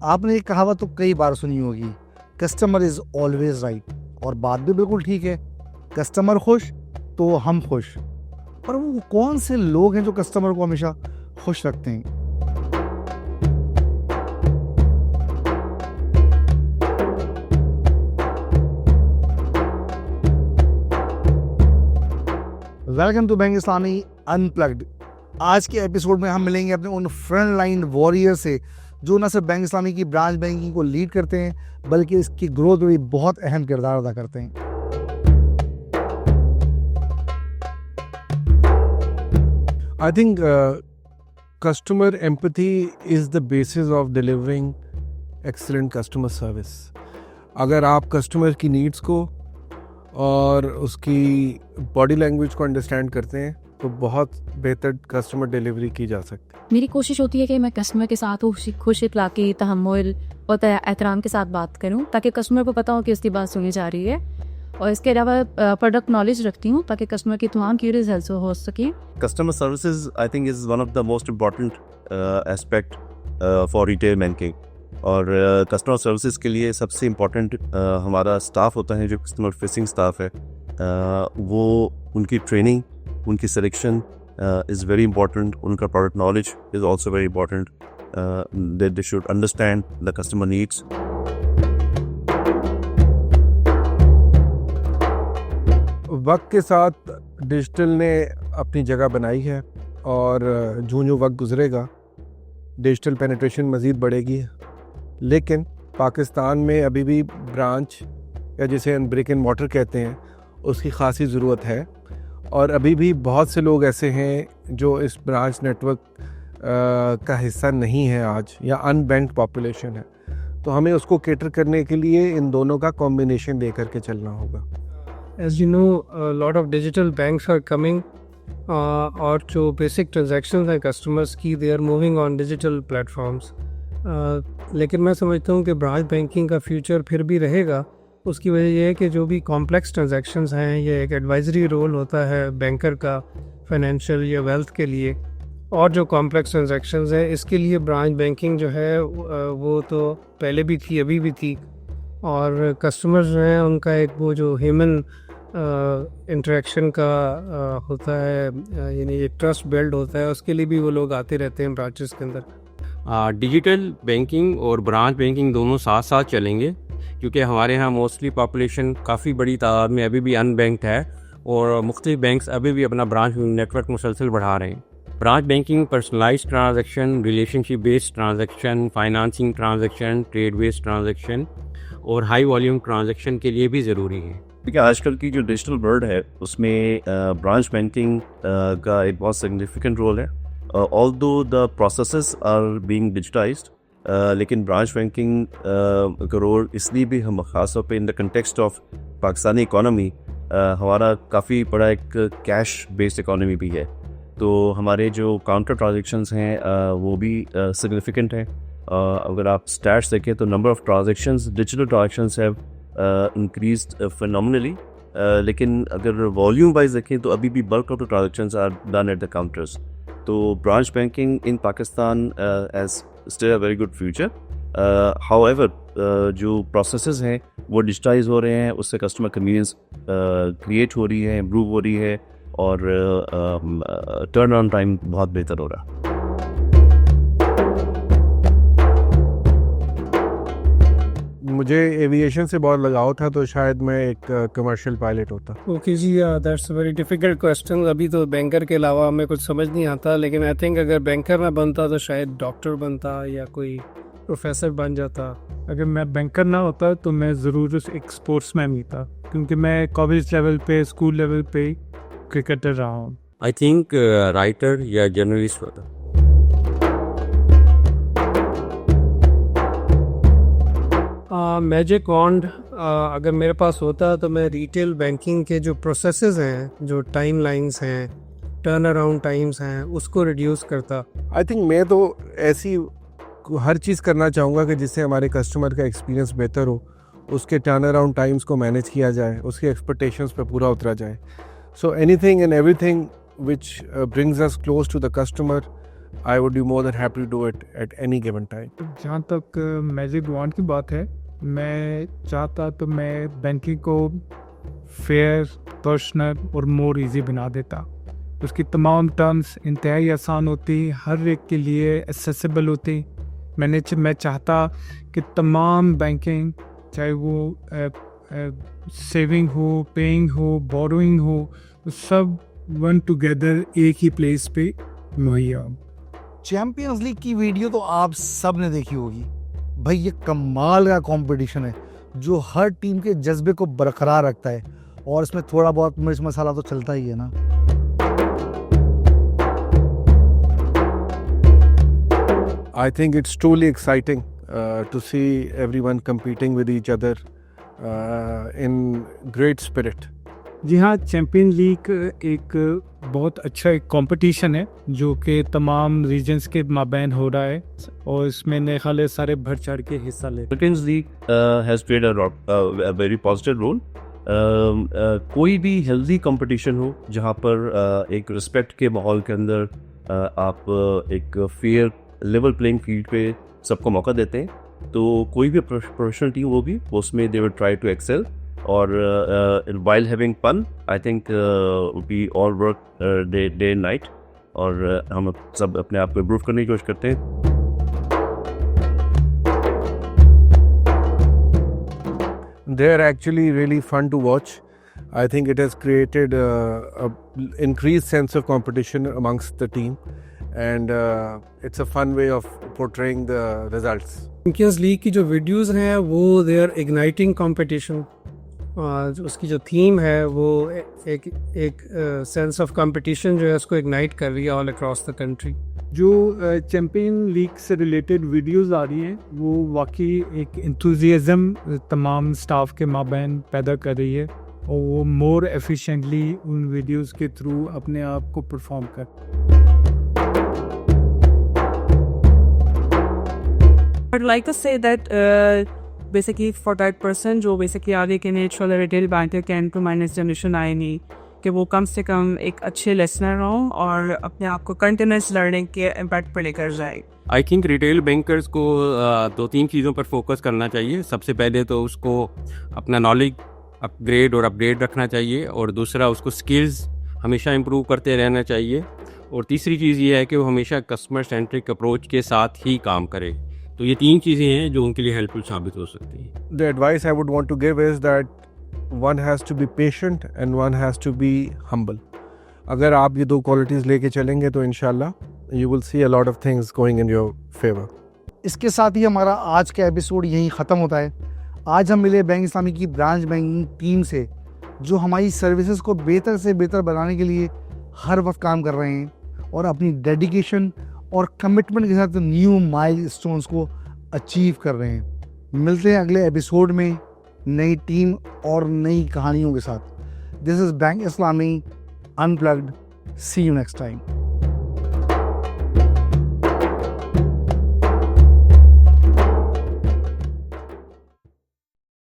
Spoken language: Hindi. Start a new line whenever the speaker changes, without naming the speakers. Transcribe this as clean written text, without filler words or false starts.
आपने ये कहावत तो कई बार सुनी होगी, कस्टमर इज़ ऑलवेज राइट, और बात भी बिल्कुल ठीक है। कस्टमर खुश तो हम खुश। पर वो कौन से लोग हैं जो कस्टमर को हमेशा खुश रखते हैं? Welcome to bank Islami unplugged. आज के एपिसोड में हम मिलेंगे अपने उन फ्रंट लाइन वॉरियर से जो न सिर्फ बैंक इस्लामी की ब्रांच बैंकिंग को लीड करते हैं बल्कि इसकी ग्रोथ में भी बहुत अहम किरदार अदा करते हैं।
I think customer empathy is the basis of delivering excellent customer service. अगर आप कस्टमर की नीड्स को और उसकी बॉडी लैंग्वेज को अंडरस्टैंड करते हैं तो बहुत बेहतर कस्टमर डिलीवरी की जा सकती है।
मेरी कोशिश होती है कि मैं कस्टमर के साथ खुश इखलाकी, तहम्मुल और एहतराम के साथ बात करूं ताकि कस्टमर को पता हो कि उसकी बात सुनी जा रही है। और इसके अलावा प्रोडक्ट नॉलेज रखती हूँ ताकि कस्टमर की तमाम क्यूरीज हेल्प हो सके।
Customer services, I think, is one of the most important aspect for retail banking. और कस्टमर सर्विसेज के लिए सबसे इम्पोर्टेंट हमारा स्टाफ होता है, जो कस्टमर फेसिंग स्टाफ है। वो उनकी ट्रेनिंग, उनकी सिलेक्शन इज़ वेरी इंपॉर्टेंट। उनका product knowledge is also very important. They should understand the customer needs.
वक्त के साथ डिजिटल ने अपनी जगह बनाई है और जो वक्त गुजरेगा डिजिटल पेनिट्रेशन मज़ीद बढ़ेगी, लेकिन पाकिस्तान में अभी भी ब्रांच या जिसे हम ब्रिक एंड मॉर्टर कहते हैं उसकी ख़ासी ज़रूरत है। और अभी भी बहुत से लोग ऐसे हैं जो इस ब्रांच नेटवर्क का हिस्सा नहीं है आज, या अनबैंक्ड पॉपुलेशन है। तो हमें उसको केटर करने के लिए इन दोनों का कॉम्बिनेशन दे करके चलना होगा।
As you know, a lot of digital banks are coming और जो basic transactions हैं customers की, they are moving on digital platforms. लेकिन मैं समझता हूँ कि ब्रांच बैंकिंग का फ्यूचर फिर भी रहेगा। उसकी वजह यह है कि जो भी कॉम्प्लेक्स ट्रांजैक्शंस हैं, ये एक एडवाइजरी रोल होता है बैंकर का फाइनेंशियल या वेल्थ के लिए। और जो कॉम्प्लेक्स ट्रांजैक्शंस हैं इसके लिए ब्रांच बैंकिंग जो है वो तो पहले भी थी, अभी भी थी। और कस्टमर्स जो हैं उनका एक वो जो ह्यूमन इंटरेक्शन का होता है, यानी एक ट्रस्ट बिल्ड होता है, उसके लिए भी वो लोग आते रहते हैं ब्रांचेस के अंदर।
डिजिटल बैंकिंग और ब्रांच बैंकिंग दोनों साथ साथ चलेंगे, क्योंकि हमारे यहाँ मोस्टली पॉपुलेशन काफ़ी बड़ी तादाद में अभी भी अनबैंक्ड है और मुख्तलिफ बैंक्स अभी भी अपना ब्रांच नेटवर्क मुसलसल बढ़ा रहे हैं। Branch banking personalize transaction, relationship based transaction, financing transaction, trade based transaction और हाई वॉल्यूम ट्रांजैक्शन के लिए भी ज़रूरी है।
देखिए, आजकल की जो डिजिटल वर्ल्ड है उसमें ब्रांच बैंकिंग का एक बहुत सिग्निफिकेंट रोल है। Although the processes are being digitized, लेकिन ब्रांच बैंकिंग का रोल इसलिए भी हम ख़ास तौर पे in the context of Pakistani economy, हमारा काफ़ी बड़ा एक कैश बेस्ड इकोनॉमी भी है। तो हमारे जो काउंटर ट्रांजेक्शन्स हैं वो भी सिग्निफिकेंट हैं। अगर आप स्टैट्स देखें तो number of transactions, digital transactions have increased phenomenally, लेकिन अगर वॉल्यूम वाइज देखें तो अभी भी bulk of the transactions are done at the counters. तो branch banking in Pakistan as still a very good future. However जो प्रोसेसेस हैं वो डिजिटाइज हो रहे हैं, उससे कस्टमर कन्वीनियंस क्रिएट हो रही है, इम्प्रूव हो रही है और टर्न ऑन टाइम बहुत बेहतर हो रहा है।
मुझे एविएशन से बहुत लगाव था तो शायद मैं एक कमर्शियल पायलट होता।
ओके जी, that's a very difficult question. अभी तो बैंकर के अलावा हमें कुछ समझ नहीं आता, लेकिन आई थिंक अगर बैंकर ना बनता तो शायद डॉक्टर बनता या कोई प्रोफेसर बन जाता।
अगर मैं बैंकर ना होता तो मैं ज़रूर एक स्पोर्ट्समैन ही था, क्योंकि मैं कॉलेज लेवल पे, स्कूल लेवल पे क्रिकेटर रहा हूँ।
आई थिंक राइटर या जर्नलिस्ट होता।
मैजिक वॉन्ड अगर मेरे पास होता तो मैं रिटेल बैंकिंग के जो प्रोसेसेस हैं, जो टाइम लाइन्स हैं, टर्न अराउंड टाइम्स हैं, उसको रिड्यूस करता।
आई थिंक मैं तो ऐसी हर चीज़ करना चाहूँगा कि जिससे हमारे कस्टमर का एक्सपीरियंस बेहतर हो, उसके टर्न अराउंड टाइम्स को मैनेज किया जाए, उसकी एक्सपेक्टेशंस पे पूरा उतरा जाए। So anything and everything which brings us close to the customer I would be more than happy to do it at any given time.
जहाँ तक मैजिक वॉन्ड की बात है, मैं चाहता तो मैं बैंकिंग को फेयर, पर्सनल और मोर इजी बना देता। उसकी तमाम टर्म्स इंतहाई आसान होती, हर एक के लिए एक्सेसिबल होती। मैं चाहता कि तमाम बैंकिंग, चाहे वो सेविंग हो, पेइंग हो, बोरोइंग हो, सब वन टुगेदर एक ही प्लेस पे मुहैया हो।
चैंपियंस लीग की वीडियो तो आप सब ने देखी होगी। भाई ये कमाल का कंपटीशन है जो हर टीम के जज्बे को बरकरार रखता है, और इसमें थोड़ा बहुत मिर्च मसाला तो चलता ही है ना।
I think it's truly exciting to see everyone competing with each other in great spirit.
जी हाँ, चैम्पियन लीग एक बहुत अच्छा एक कंपटीशन है जो कि तमाम रीजन्स के माबैन हो रहा है, और इसमें नए खाले सारे बढ़ चढ़ के हिस्सा ले।
Champions League has played a very positive role. कोई भी हेल्दी कंपटीशन हो जहाँ पर एक रिस्पेक्ट के माहौल के अंदर आप एक फेयर लेवल प्लेइंग फील्ड पे सबको मौका देते हैं, तो कोई भी प्रोफेशनल टीम वो भी उसमें they will try to excel, और while having fun, I think we all work day and night, और हम सब अपने आप को इम्प्रूव करने की कोशिश करते हैं।
They're actually really fun to watch. I think it has created a increased sense of competition amongst the team, and it's a fun way of portraying the results.
Champions league की जो वीडियोस हैं वो दे आर इग्नाइटिंग कंपटीशन। उसकी जो थीम है वो एक सेंस ऑफ कंपटीशन जो है उसको इग्नाइट कर रही है ऑल अक्रॉस द कंट्री।
जो चैम्पियन लीग से रिलेटेड वीडियोस आ रही हैं वो वाकई एक इंथुजियाज़म तमाम स्टाफ के माबैन पैदा कर रही है, और वो मोर एफिशिएंटली उन वीडियोस के थ्रू अपने आप को परफॉर्म कर।
I'd like to say that basically for that person जो basically आगे के natural retail banker can to minus generation आए नहीं, कि वो कम से कम एक अच्छे लिसनर हों और अपने आप को कंटिन्यूस लर्निंग के इम्पैक्ट पर लेकर जाए।
आई थिंक रिटेल बैंकर्स को 2-3 चीज़ों पर फोकस करना चाहिए। सबसे पहले तो उसको अपना नॉलेज अपग्रेड और अपडेट रखना चाहिए, और दूसरा उसको स्किल्स हमेशा इम्प्रूव करते रहना चाहिए, और तीसरी चीज़ ये है कि वो हमेशा कस्टमर सेंट्रिक अप्रोच के साथ ही काम करे। तो ये 3 चीज़ें हैं जो उनके लिए हेल्पफुल साबित हो सकती हैं।
The advice I would want to give is that one has to be patient and one has to be humble. अगर आप ये 2 qualities लेके चलेंगे तो इंशाल्लाह you will see a lot of things going in your favor.
इसके साथ ही हमारा आज का एपिसोड यहीं ख़त्म होता है। आज हम मिले बैंक इस्लामी की ब्रांच बैंकिंग टीम से जो हमारी सर्विसेज को बेहतर से बेहतर बनाने के लिए हर वक्त काम कर रहे हैं, और अपनी डेडिकेशन और कमिटमेंट के साथ न्यू माइलस्टोन्स को अचीव कर रहे हैं। मिलते हैं अगले एपिसोड में नई टीम और नई कहानियों के साथ। This is bank Islami unplugged. See you next time.